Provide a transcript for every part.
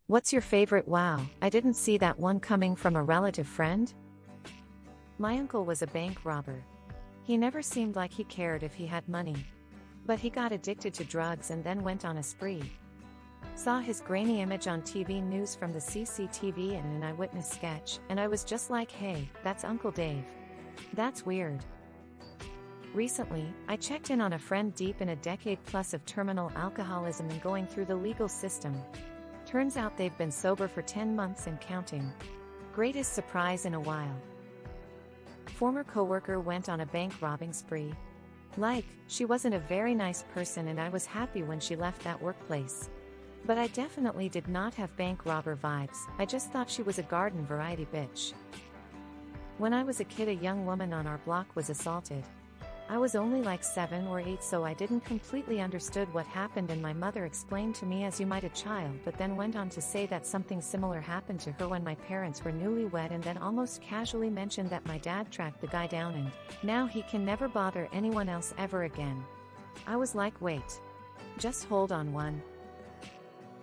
What's your favorite wow, I didn't see that one coming from a relative friend? My uncle was a bank robber. He never seemed like he cared if he had money. But he got addicted to drugs and then went on a spree. Saw his grainy image on TV news from the CCTV in an eyewitness sketch, and I was just like, hey, that's Uncle Dave. That's weird. Recently, I checked in on a friend deep in a decade plus of terminal alcoholism and going through the legal system. Turns out they've been sober for 10 months and counting. Greatest surprise in a while. Former coworker went on a bank robbing spree. She wasn't a very nice person and I was happy when she left that workplace. But I definitely did not have bank robber vibes, I just thought she was a garden variety bitch. When I was a kid, a young woman on our block was assaulted. I was only like 7 or 8, so I didn't completely understood what happened, and my mother explained to me as you might a child, but then went on to say that something similar happened to her when my parents were newlywed, and then almost casually mentioned that my dad tracked the guy down and now he can never bother anyone else ever again. I was like, wait. Just hold on one.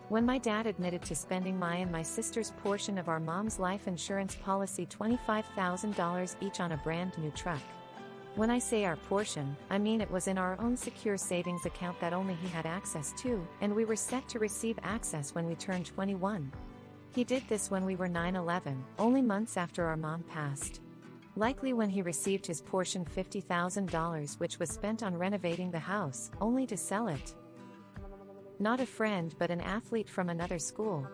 When my dad admitted to spending my and my sister's portion of our mom's life insurance policy, $25,000 each on a brand new truck. When I say our portion, I mean it was in our own secure savings account that only he had access to, and we were set to receive access when we turned 21. He did this when we were 9-11, only months after our mom passed. Likely when he received his portion, $50,000, which was spent on renovating the house, only to sell it. Not a friend but an athlete from another school.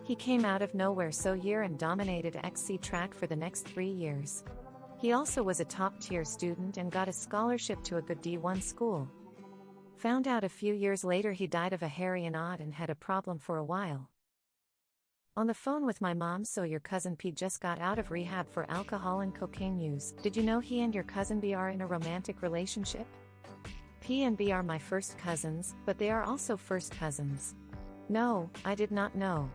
He came out of nowhere so year and dominated XC track for the next 3 years. He also was a top-tier student and got a scholarship to a good D1 school. Found out a few years later he died of a hairy and odd and had a problem for a while. On the phone with my mom: so your cousin P just got out of rehab for alcohol and cocaine use. Did you know he and your cousin B are in a romantic relationship? P and B are my first cousins, but they are also first cousins. No, I did not know.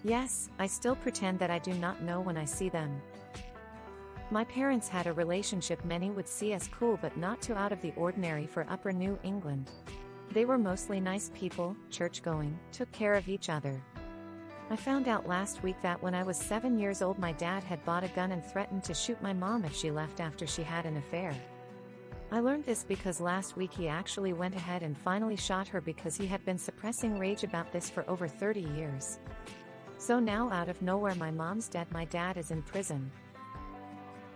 Yes, I still pretend that I do not know when I see them. My parents had a relationship many would see as cool but not too out of the ordinary for Upper New England. They were mostly nice people, church-going, took care of each other. I found out last week that when I was 7 years old my dad had bought a gun and threatened to shoot my mom if she left after she had an affair. I learned this because last week he actually went ahead and finally shot her because he had been suppressing rage about this for over 30 years. So now out of nowhere my mom's dead, my dad is in prison.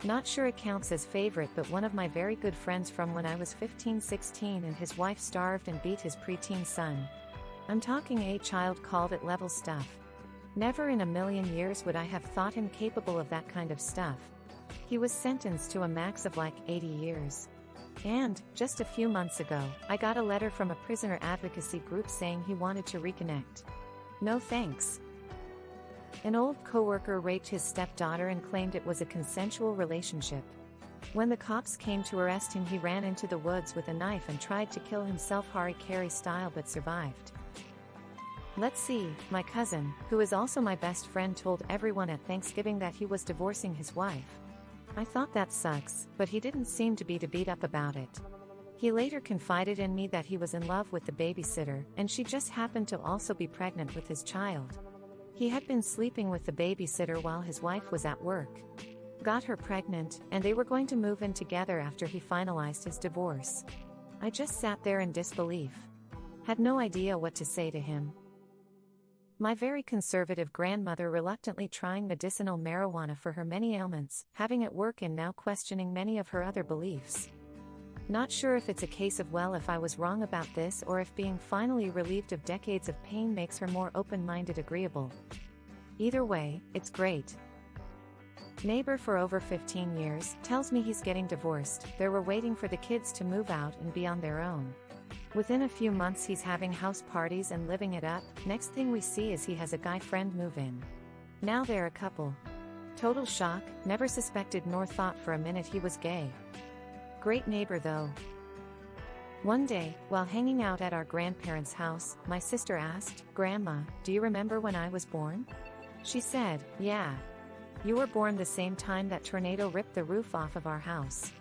Not sure it counts as favorite, but one of my very good friends from when I was 15-16 and his wife starved and beat his preteen son. I'm talking a child called it level stuff. Never in a million years would I have thought him capable of that kind of stuff. He was sentenced to a max of like 80 years. And, just a few months ago, I got a letter from a prisoner advocacy group saying he wanted to reconnect. No thanks. An old coworker raped his stepdaughter and claimed it was a consensual relationship. When the cops came to arrest him, he ran into the woods with a knife and tried to kill himself Hari Kari style but survived. Let's see, my cousin, who is also my best friend, told everyone at Thanksgiving that he was divorcing his wife. I thought that sucks, but he didn't seem to be too beat up about it. He later confided in me that he was in love with the babysitter, and she just happened to also be pregnant with his child. He had been sleeping with the babysitter while his wife was at work. Got her pregnant, and they were going to move in together after he finalized his divorce. I just sat there in disbelief. Had no idea what to say to him. My very conservative grandmother reluctantly trying medicinal marijuana for her many ailments, having it work, and now questioning many of her other beliefs. Not sure if it's a case of, well, if I was wrong about this, or if being finally relieved of decades of pain makes her more open-minded, agreeable. Either way, it's great. Neighbor for over 15 years, tells me he's getting divorced. They were waiting for the kids to move out and be on their own. Within a few months he's having house parties and living it up. Next thing we see is he has a guy friend move in. Now they're a couple. Total shock, never suspected nor thought for a minute he was gay. Great neighbor though. One day, while hanging out at our grandparents' house, my sister asked, "Grandma, do you remember when I was born?" She said, "Yeah. You were born the same time that tornado ripped the roof off of our house."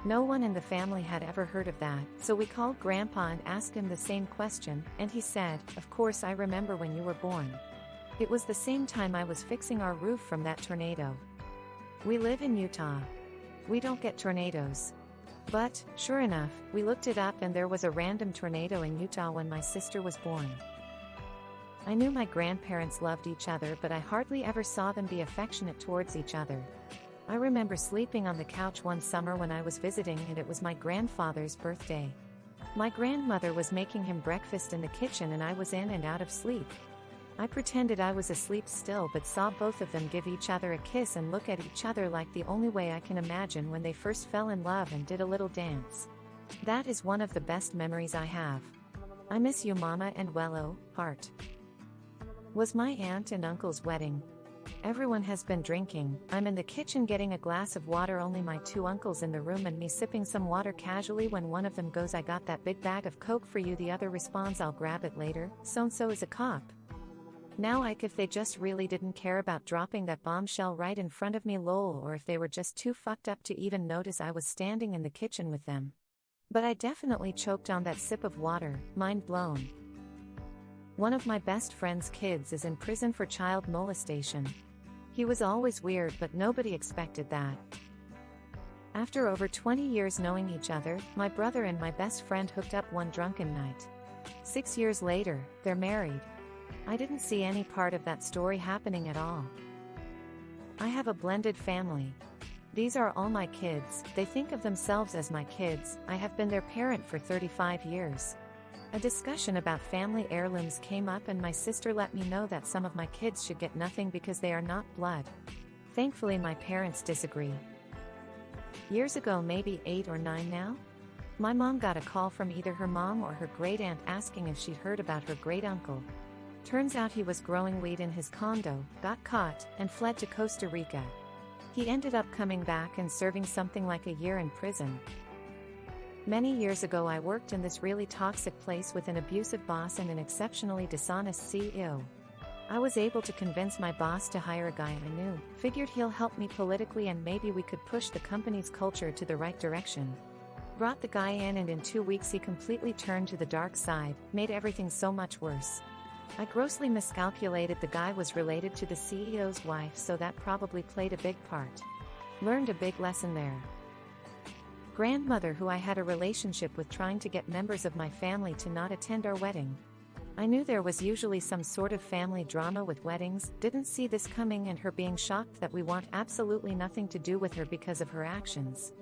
No one in the family had ever heard of that, so we called Grandpa and asked him the same question, and he said, "Of course I remember when you were born. It was the same time I was fixing our roof from that tornado. We live in Utah. We don't get tornadoes. But, sure enough, we looked it up and there was a random tornado in Utah when my sister was born. I knew my grandparents loved each other, but I hardly ever saw them be affectionate towards each other. I remember sleeping on the couch one summer when I was visiting and it was my grandfather's birthday. My grandmother was making him breakfast in the kitchen and I was in and out of sleep. I pretended I was asleep still but saw both of them give each other a kiss and look at each other like the only way I can imagine when they first fell in love and did a little dance. That is one of the best memories I have. I miss you, Mama, and Wello, heart. Was my aunt and uncle's wedding. Everyone has been drinking. I'm in the kitchen getting a glass of water, only my two uncles in the room and me sipping some water casually when one of them goes, "I got that big bag of Coke for you." The other responds, "I'll grab it later, so-and-so is a cop." Now if they just really didn't care about dropping that bombshell right in front of me, lol, or if they were just too fucked up to even notice I was standing in the kitchen with them. But I definitely choked on that sip of water, mind blown. One of my best friend's kids is in prison for child molestation. He was always weird, but nobody expected that. After over 20 years knowing each other, my brother and my best friend hooked up one drunken night. 6 years later, they're married. I didn't see any part of that story happening at all. I have a blended family. These are all my kids. They think of themselves as my kids. I have been their parent for 35 years. A discussion about family heirlooms came up and my sister let me know that some of my kids should get nothing because they are not blood. Thankfully my parents disagree. Years ago, maybe 8 or 9 now, my mom got a call from either her mom or her great aunt asking if she'd heard about her great uncle. Turns out he was growing weed in his condo, got caught, and fled to Costa Rica. He ended up coming back and serving something like a year in prison. Many years ago I worked in this really toxic place with an abusive boss and an exceptionally dishonest CEO. I was able to convince my boss to hire a guy I knew, figured he'll help me politically and maybe we could push the company's culture to the right direction. Brought the guy in and in 2 weeks he completely turned to the dark side, made everything so much worse. I grossly miscalculated the guy was related to the CEO's wife, so that probably played a big part. Learned a big lesson there. Grandmother who I had a relationship with trying to get members of my family to not attend our wedding. I knew there was usually some sort of family drama with weddings, didn't see this coming and her being shocked that we want absolutely nothing to do with her because of her actions.